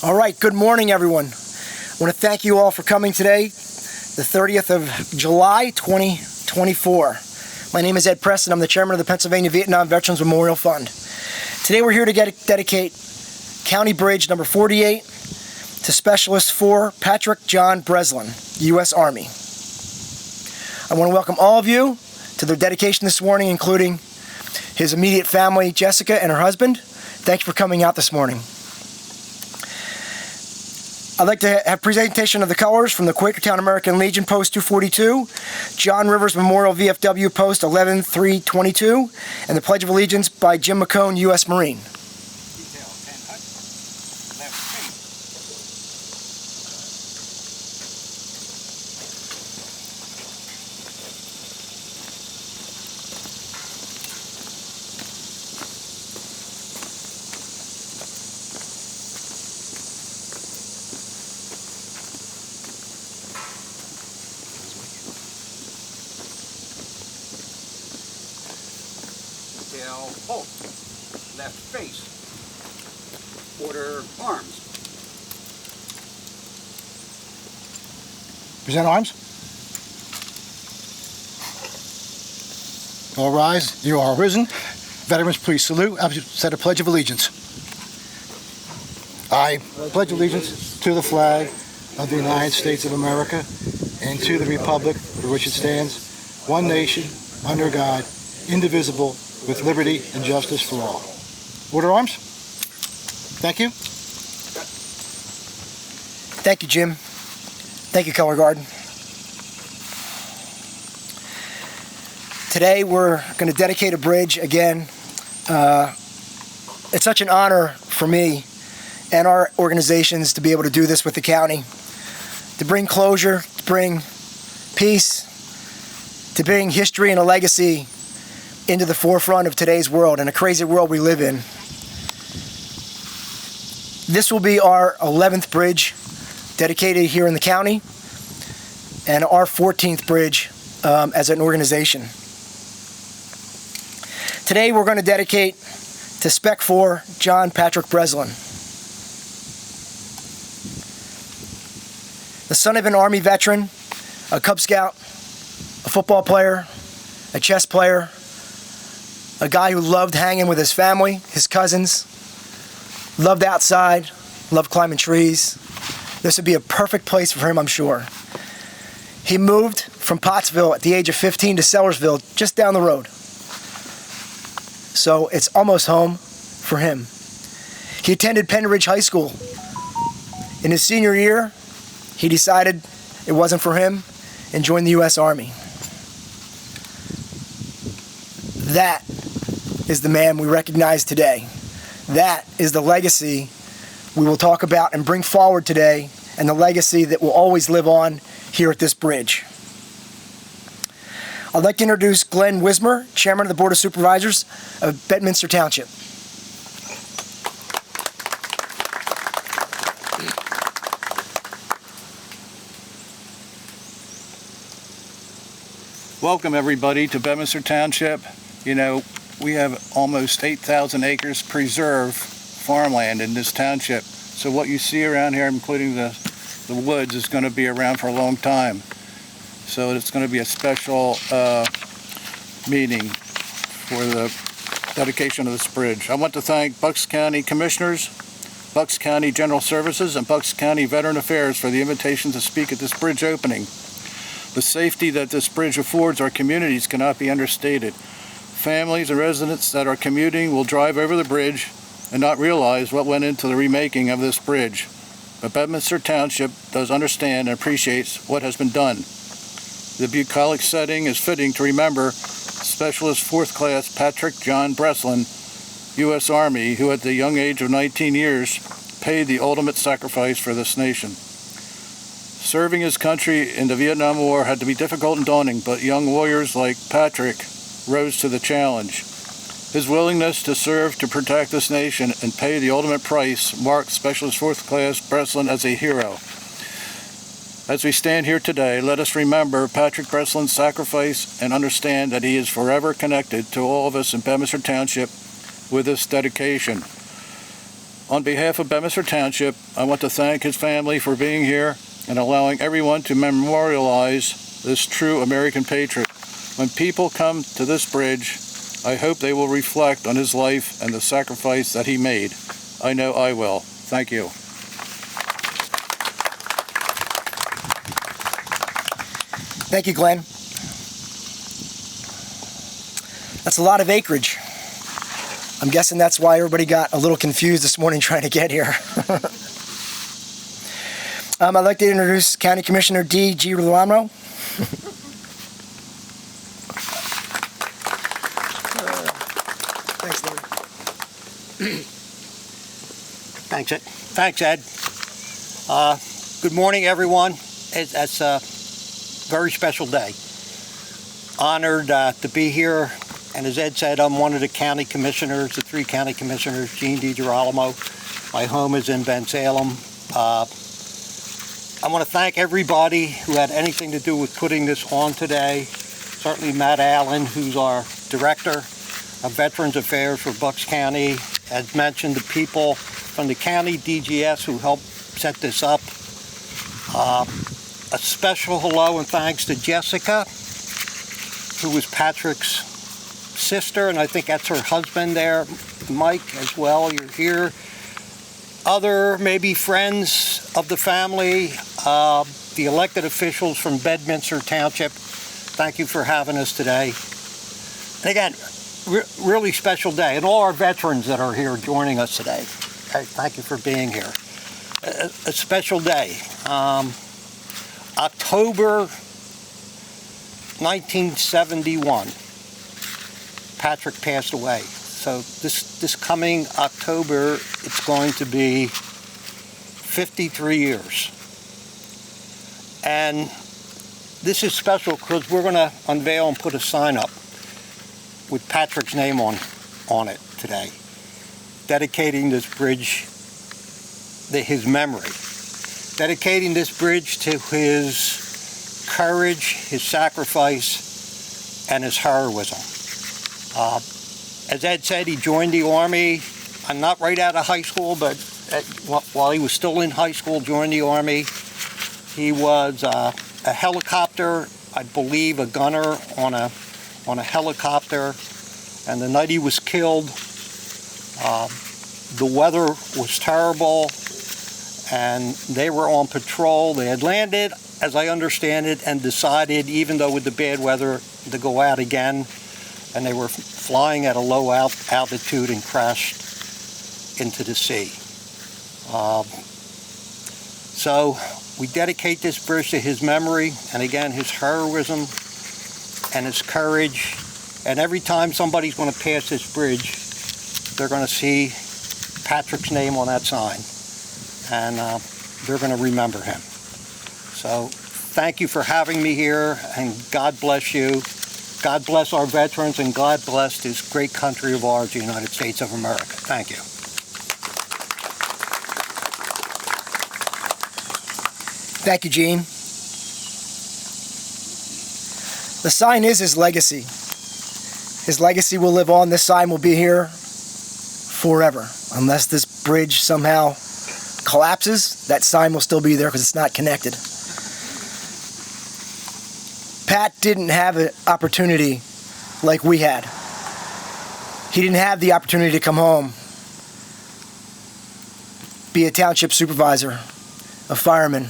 All right, good morning, everyone. I want to thank you all for coming today, the 30th of July, 2024. My name is Ed Preston. I'm the chairman of the Pennsylvania Vietnam Veterans Memorial Fund. Today we're here to dedicate County Bridge number 48 to Specialist 4 Patrick John Breslin, U.S. Army. I want to welcome all of you to their dedication this morning, including his immediate family, Jessica and her husband. Thank you for coming out this morning. I'd like to have presentation of the colors from the Quakertown American Legion Post 242, John Rivers Memorial VFW Post 11-322, and the Pledge of Allegiance by Jim McCone, U.S. Marine. Halt. Left face. Order arms. Present arms. All rise. You are risen. Veterans, please salute. I've said a Pledge of Allegiance. I pledge allegiance to the flag of the United States of America and to the republic for which it stands, one nation, under God, indivisible, with liberty and justice for all. Order arms. Thank you. Thank you, Jim. Thank you, Color Guard. Today we're going to dedicate a bridge again. It's such an honor for me and our organizations to be able to do this with the county, to bring closure, to bring peace, to bring history and a legacy into the forefront of today's world and a crazy world we live in. This will be our 11th bridge dedicated here in the county and our 14th bridge as an organization. Today we're going to dedicate to Spec 4 John Patrick Breslin. The son of an Army veteran, a Cub Scout, a football player, a chess player, a guy who loved hanging with his family, his cousins, loved outside, loved climbing trees. This would be a perfect place for him, I'm sure. He moved from Pottsville at the age of 15 to Sellersville, just down the road. So it's almost home for him. He attended Penn Ridge High School. In his senior year, he decided it wasn't for him and joined the U.S. Army. That is the man we recognize today. That is the legacy we will talk about and bring forward today, and the legacy that will always live on here at this bridge. I'd like to introduce Glenn Wismer, Chairman of the Board of Supervisors of Bedminster Township. Welcome everybody to Bedminster Township. You know, we have almost 8,000 acres preserved farmland in this township. So what you see around here, including the woods, is going to be around for a long time. So it's going to be a special meeting for the dedication of this bridge. I want to thank Bucks County Commissioners, Bucks County General Services, and Bucks County Veteran Affairs for the invitation to speak at this bridge opening. The safety that this bridge affords our communities cannot be understated. Families and residents that are commuting will drive over the bridge and not realize what went into the remaking of this bridge. But Bedminster Township does understand and appreciates what has been done. The bucolic setting is fitting to remember Specialist 4th Class Patrick John Breslin, U.S. Army, who at the young age of 19 years paid the ultimate sacrifice for this nation. Serving his country in the Vietnam War had to be difficult and daunting, but young warriors like Patrick rose to the challenge. His willingness to serve to protect this nation and pay the ultimate price marked Specialist 4th Class Breslin as a hero. As we stand here today, let us remember Patrick Breslin's sacrifice and understand that he is forever connected to all of us in Bedminster Township with this dedication. On behalf of Bedminster Township, I want to thank his family for being here and allowing everyone to memorialize this true American patriot. When people come to this bridge, I hope they will reflect on his life and the sacrifice that he made. I know I will. Thank you. Thank you, Glenn. That's a lot of acreage. I'm guessing that's why everybody got a little confused this morning trying to get here. I'd like to introduce County Commissioner D. Girolamo. Thanks, Larry. Thanks, Ed. Good morning, everyone. It's a very special day. Honored to be here. And as Ed said, I'm one of the county commissioners, the 3 county commissioners, Gene DiGirolamo. My home is in Bensalem. I want to thank everybody who had anything to do with putting this on today. Certainly Matt Allen, who's our Director of Veterans Affairs for Bucks County. As mentioned, the people from the county DGS who helped set this up. A special hello and thanks to Jessica, who was Patrick's sister, and I think that's her husband there, Mike, as well. You're here. Other maybe friends of the family, the elected officials from Bedminster Township, thank you for having us today. And again, really special day, and all our veterans that are here joining us today. Okay, thank you for being here. A special day. October 1971. Patrick passed away. So this coming October, it's going to be 53 years. And this is special because we're going to unveil and put a sign up with Patrick's name on it today, dedicating this bridge, his memory, dedicating this bridge to his courage, his sacrifice, and his heroism. As Ed said, he joined the Army, not right out of high school, but while he was still in high school, joined the Army. He was a helicopter, I believe a gunner on a helicopter, and the night he was killed, the weather was terrible, and they were on patrol. They had landed, as I understand it, and decided, even though with the bad weather, to go out again. And they were flying at a low altitude and crashed into the sea. So we dedicate this bridge to his memory, and again, his heroism and his courage. And every time somebody's going to pass this bridge, they're going to see Patrick's name on that sign, and they're going to remember him. So thank you for having me here, and God bless you. God bless our veterans, and God bless this great country of ours, the United States of America. Thank you. Thank you, Gene. The sign is his legacy. His legacy will live on. This sign will be here forever. Unless this bridge somehow collapses, that sign will still be there because it's not connected. Pat didn't have an opportunity like we had. He didn't have the opportunity to come home, be a township supervisor, a fireman,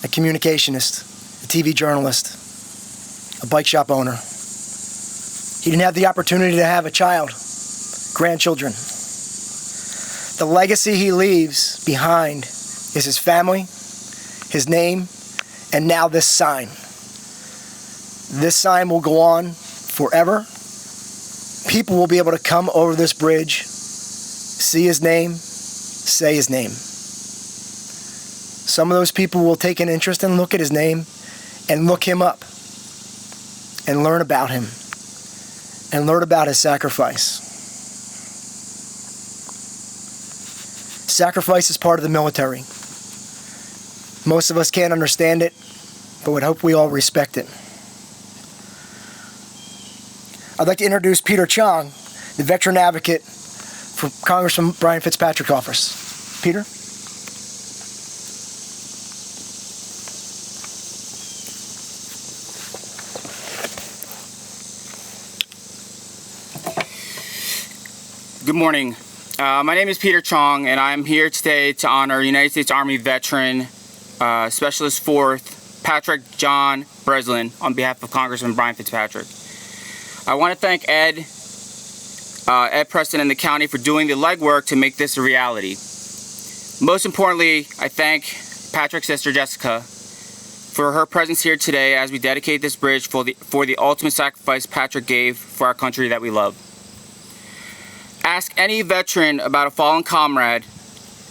a communicationist, a TV journalist, a bike shop owner. He didn't have the opportunity to have a child, grandchildren. The legacy he leaves behind is his family, his name, and now this sign. This sign will go on forever. People will be able to come over this bridge, see his name, say his name. Some of those people will take an interest and look at his name and look him up and learn about him and learn about his sacrifice. Sacrifice is part of the military. Most of us can't understand it, but would hope we all respect it. I'd like to introduce Peter Chong, the veteran advocate for Congressman Brian Fitzpatrick's office. Peter? Good morning. My name is Peter Chong, and I'm here today to honor United States Army veteran, Specialist 4th, Patrick John Breslin, on behalf of Congressman Brian Fitzpatrick. I want to thank Ed Preston and the county for doing the legwork to make this a reality. Most importantly, I thank Patrick's sister Jessica for her presence here today as we dedicate this bridge for the ultimate sacrifice Patrick gave for our country that we love. Ask any veteran about a fallen comrade,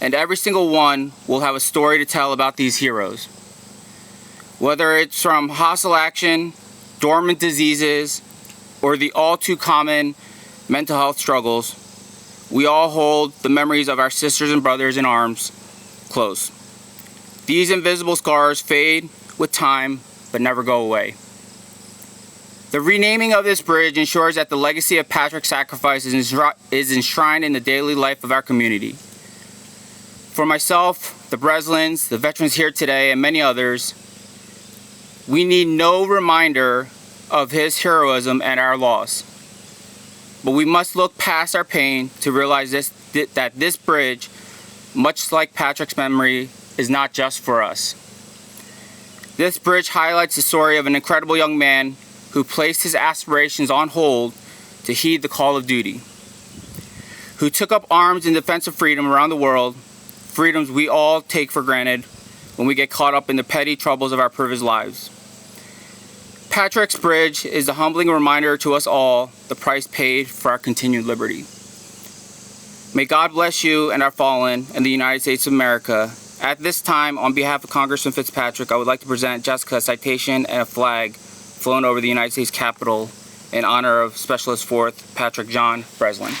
and every single one will have a story to tell about these heroes. Whether it's from hostile action, dormant diseases, or the all too common mental health struggles, we all hold the memories of our sisters and brothers in arms close. These invisible scars fade with time, but never go away. The renaming of this bridge ensures that the legacy of Patrick's sacrifice is enshrined in the daily life of our community. For myself, the Breslins, the veterans here today, and many others, we need no reminder of his heroism and our loss. But we must look past our pain to realize that this bridge, much like Patrick's memory, is not just for us. This bridge highlights the story of an incredible young man who placed his aspirations on hold to heed the call of duty, who took up arms in defense of freedom around the world, freedoms we all take for granted when we get caught up in the petty troubles of our privileged lives. Patrick's Bridge is a humbling reminder to us all the price paid for our continued liberty. May God bless you and our fallen in the United States of America. At this time, on behalf of Congressman Fitzpatrick, I would like to present Jessica a citation and a flag flown over the United States Capitol in honor of Specialist 4th Patrick John Breslin.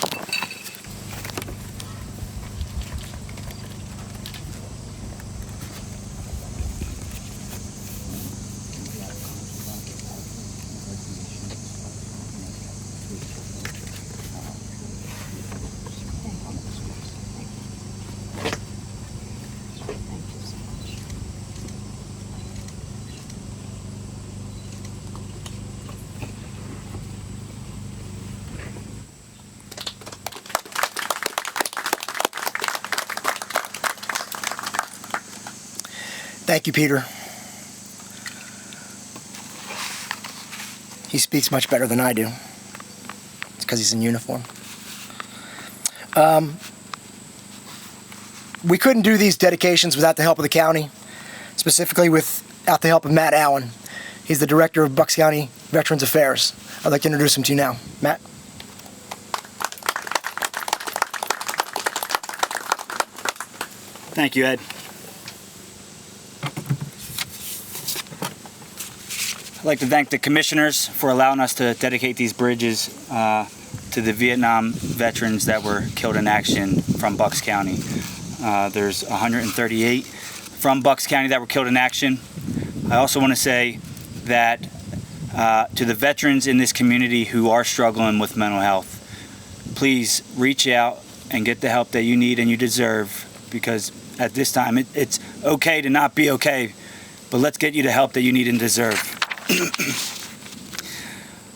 Thank you, Peter. He speaks much better than I do. It's because he's in uniform. We couldn't do these dedications without the help of the county, specifically without the help of Matt Allen. He's the director of Bucks County Veterans Affairs. I'd like to introduce him to you now. Matt? Thank you, Ed. I'd like to thank the commissioners for allowing us to dedicate these bridges to the Vietnam veterans that were killed in action from Bucks County. There's 138 from Bucks County that were killed in action. I also want to say that to the veterans in this community who are struggling with mental health, please reach out and get the help that you need and you deserve, because at this time it's okay to not be okay, but let's get you the help that you need and deserve.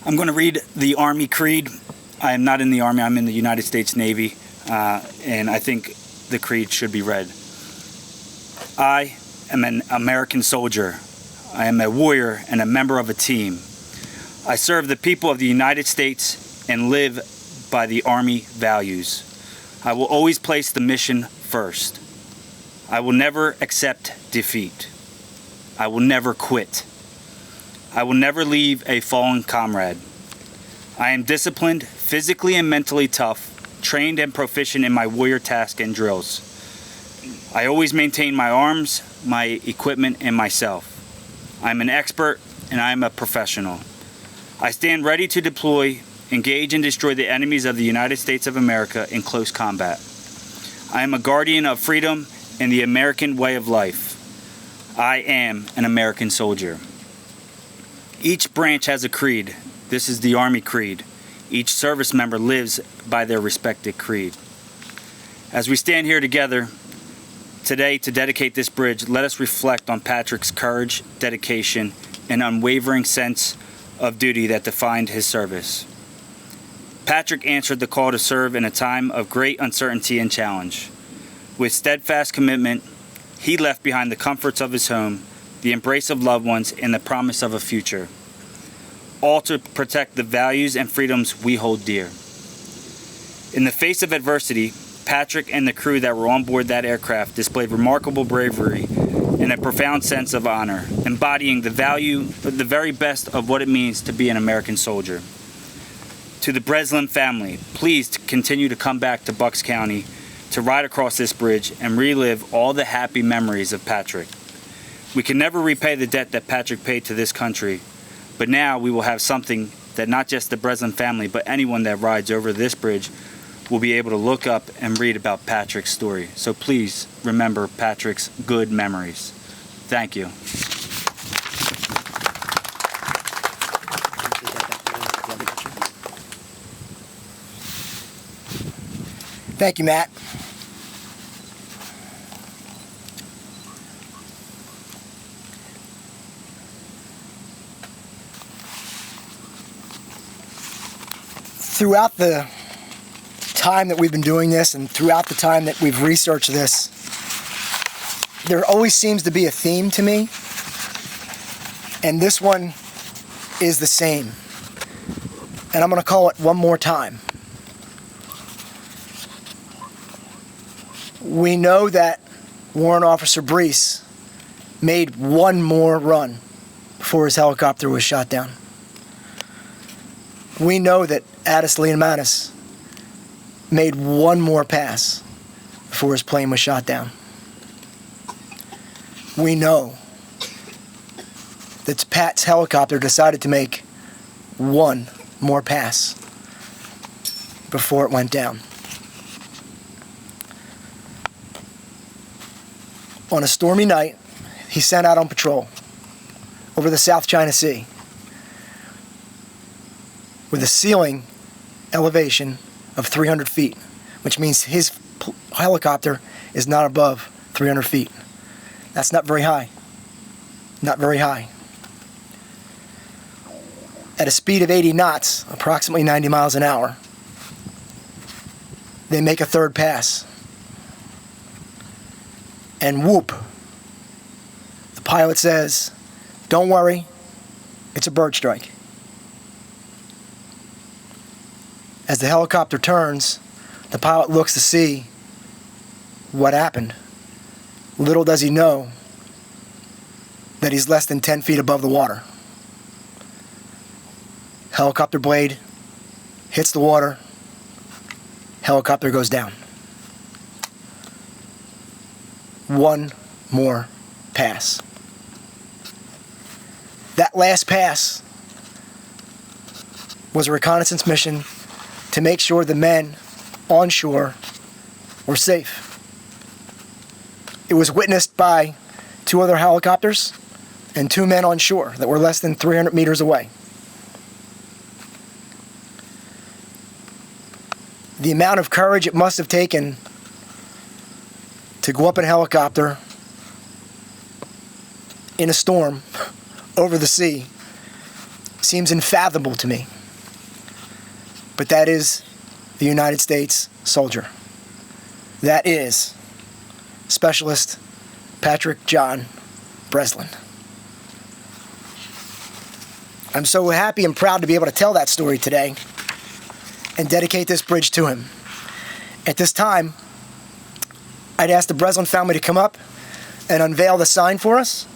I'm going to read the Army Creed. I am not in the Army, I'm in the United States Navy, and I think the creed should be read. I am an American soldier. I am a warrior and a member of a team. I serve the people of the United States and live by the Army values. I will always place the mission first. I will never accept defeat. I will never quit. I will never leave a fallen comrade. I am disciplined, physically and mentally tough, trained and proficient in my warrior task and drills. I always maintain my arms, my equipment, and myself. I'm an expert and I am a professional. I stand ready to deploy, engage and destroy the enemies of the United States of America in close combat. I am a guardian of freedom and the American way of life. I am an American soldier. Each branch has a creed. This is the Army Creed. Each service member lives by their respective creed. As we stand here together today to dedicate this bridge, let us reflect on Patrick's courage, dedication, and unwavering sense of duty that defined his service. Patrick answered the call to serve in a time of great uncertainty and challenge. With steadfast commitment, he left behind the comforts of his home, the embrace of loved ones, and the promise of a future, all to protect the values and freedoms we hold dear. In the face of adversity, Patrick and the crew that were on board that aircraft displayed remarkable bravery and a profound sense of honor, embodying the very best of what it means to be an American soldier. To the Breslin family, please continue to come back to Bucks County to ride across this bridge and relive all the happy memories of Patrick. We can never repay the debt that Patrick paid to this country, but now we will have something that not just the Breslin family, but anyone that rides over this bridge will be able to look up and read about Patrick's story. So please remember Patrick's good memories. Thank you. Thank you, Matt. Throughout the time that we've been doing this and throughout the time that we've researched this, there always seems to be a theme to me, and this one is the same. And I'm going to call it one more time. We know that Warrant Officer Brees made one more run before his helicopter was shot down. We know that Addis Leomatis made one more pass before his plane was shot down. We know that Pat's helicopter decided to make one more pass before it went down. On a stormy night, he sent out on patrol over the South China Sea with a ceiling elevation of 300 feet, which means his helicopter is not above 300 feet. That's not very high. Not very high. At a speed of 80 knots, approximately 90 miles an hour, they make a third pass. And whoop, the pilot says, "Don't worry, it's a bird strike." As the helicopter turns, the pilot looks to see what happened. Little does he know that he's less than 10 feet above the water. Helicopter blade hits the water, helicopter goes down. One more pass. That last pass was a reconnaissance mission to make sure the men on shore were safe. It was witnessed by 2 other helicopters and 2 men on shore that were less than 300 meters away. The amount of courage it must have taken to go up in a helicopter in a storm over the sea seems unfathomable to me. But that is the United States soldier. That is Specialist Patrick John Breslin. I'm so happy and proud to be able to tell that story today and dedicate this bridge to him. At this time, I'd ask the Breslin family to come up and unveil the sign for us.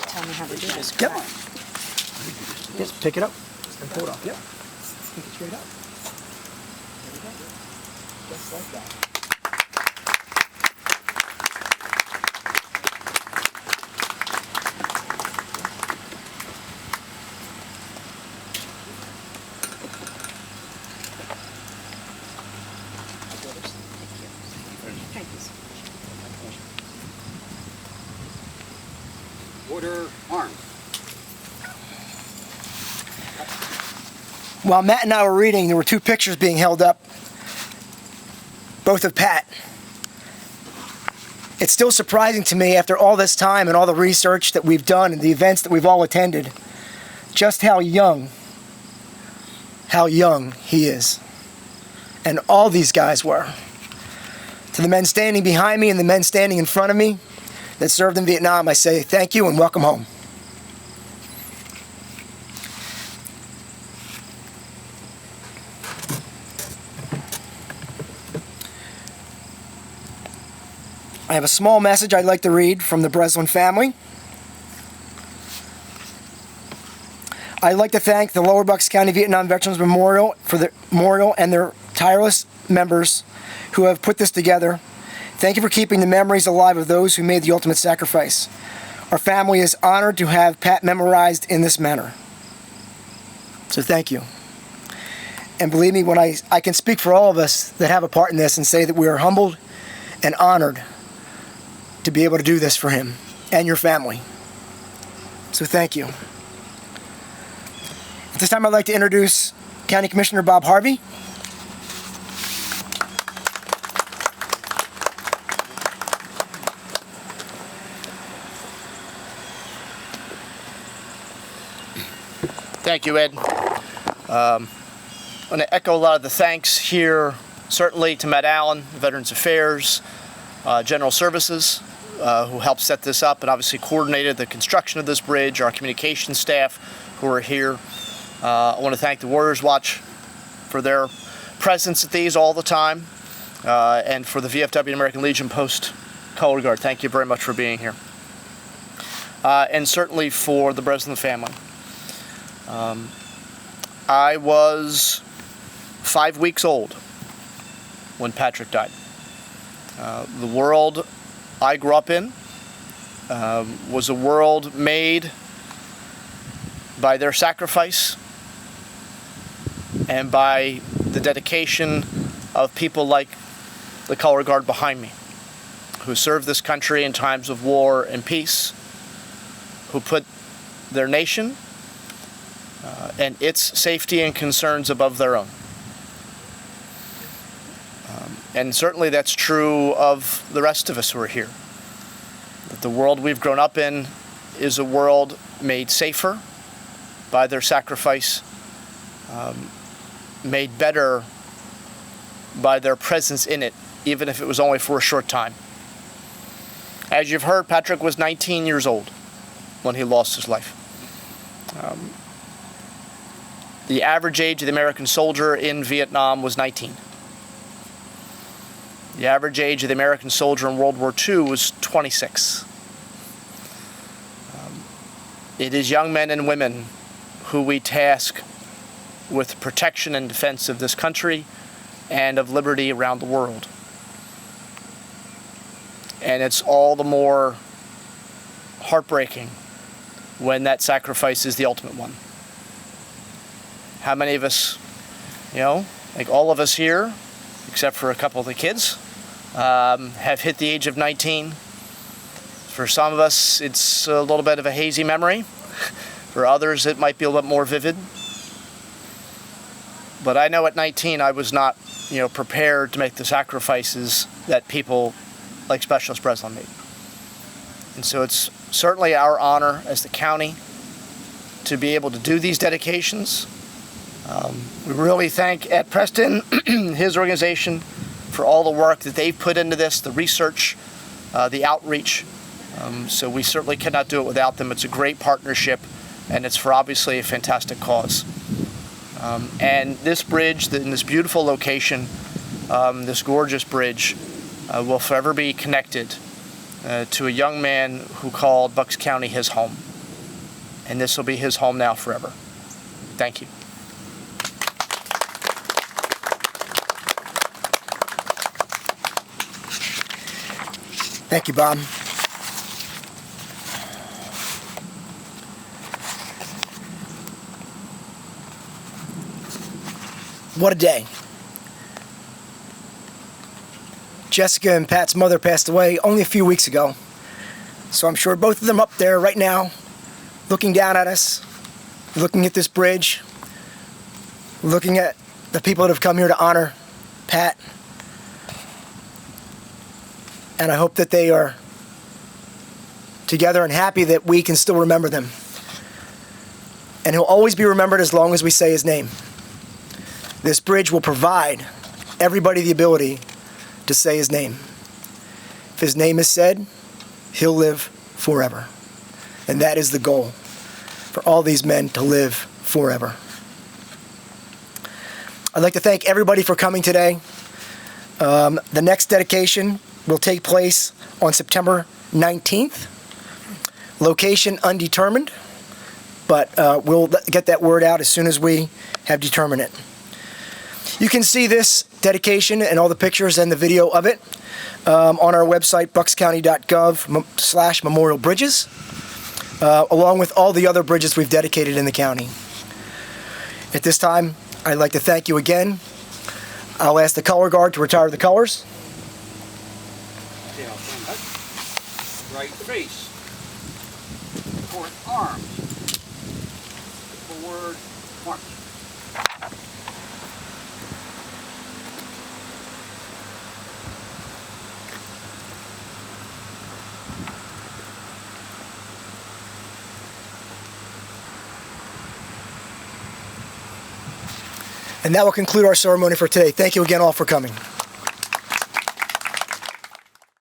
Tell me how to do this. Yep. Just pick it up and pull it off. Yep. Pick it straight up. There we go. Just like that. Order arms. While Matt and I were reading, there were two pictures being held up, both of Pat. It's still surprising to me after all this time and all the research that we've done and the events that we've all attended, just how young he is. And all these guys were. To the men standing behind me and the men standing in front of me that served in Vietnam, I say thank you and welcome home. I have a small message I'd like to read from the Breslin family. I'd like to thank the Lower Bucks County Vietnam Veterans Memorial for the memorial and their tireless members who have put this together. Thank you for keeping the memories alive of those who made the ultimate sacrifice. Our family is honored to have Pat memorized in this manner. So thank you. And believe me, when I can speak for all of us that have a part in this and say that we are humbled and honored to be able to do this for him and your family. So thank you. At this time, I'd like to introduce County Commissioner Bob Harvey. Thank you, Ed. I want to echo a lot of the thanks here, certainly to Matt Allen, Veterans Affairs, General Services, who helped set this up and obviously coordinated the construction of this bridge, our communications staff who are here. I want to thank the Warriors Watch for their presence at these all the time, and for the VFW American Legion Post Color Guard. Thank you very much for being here. And certainly for the Breslin family. I was 5 weeks old when Patrick died. The world I grew up in was a world made by their sacrifice and by the dedication of people like the color guard behind me, who served this country in times of war and peace, who put their nation and its safety and concerns above their own. And certainly that's true of the rest of us who are here. That the world we've grown up in is a world made safer by their sacrifice, made better by their presence in it, even if it was only for a short time. As you've heard, Patrick was 19 years old when he lost his life. The average age of the American soldier in Vietnam was 19. The average age of the American soldier in World War II was 26. It is young men and women who we task with protection and defense of this country and of liberty around the world. And it's all the more heartbreaking when that sacrifice is the ultimate one. How many of us, like all of us here, except for a couple of the kids, have hit the age of 19. For some of us, it's a little bit of a hazy memory. For others, it might be a little bit more vivid. But I know at 19, I was not, prepared to make the sacrifices that people like Specialist Breslin made. And so it's certainly our honor as the county to be able to do these dedications. We really thank Ed Preston, his organization, for all the work that they've put into this, the research, the outreach. So we certainly cannot do it without them. It's a great partnership, and it's for obviously a fantastic cause. And this bridge, in this beautiful location, this gorgeous bridge, will forever be connected to a young man who called Bucks County his home. And this will be his home now forever. Thank you. Thank you, Bob. What a day. Jessica and Pat's mother passed away only a few weeks ago. So I'm sure both of them up there right now, looking down at us, looking at this bridge, looking at the people that have come here to honor Pat, and I hope that they are together and happy that we can still remember them. And he'll always be remembered as long as we say his name. This bridge will provide everybody the ability to say his name. If his name is said, he'll live forever. And that is the goal, for all these men to live forever. I'd like to thank everybody for coming today. The next dedication will take place on September 19th. Location undetermined, but we'll get that word out as soon as we have determined it. You can see this dedication and all the pictures and the video of it on our website, buckscounty.gov/memorialbridges, along with all the other bridges we've dedicated in the county. At this time, I'd like to thank you again. I'll ask the color guard to retire the colors. Right face. Forward arms. Forward march. And that will conclude our ceremony for today. Thank you again all for coming.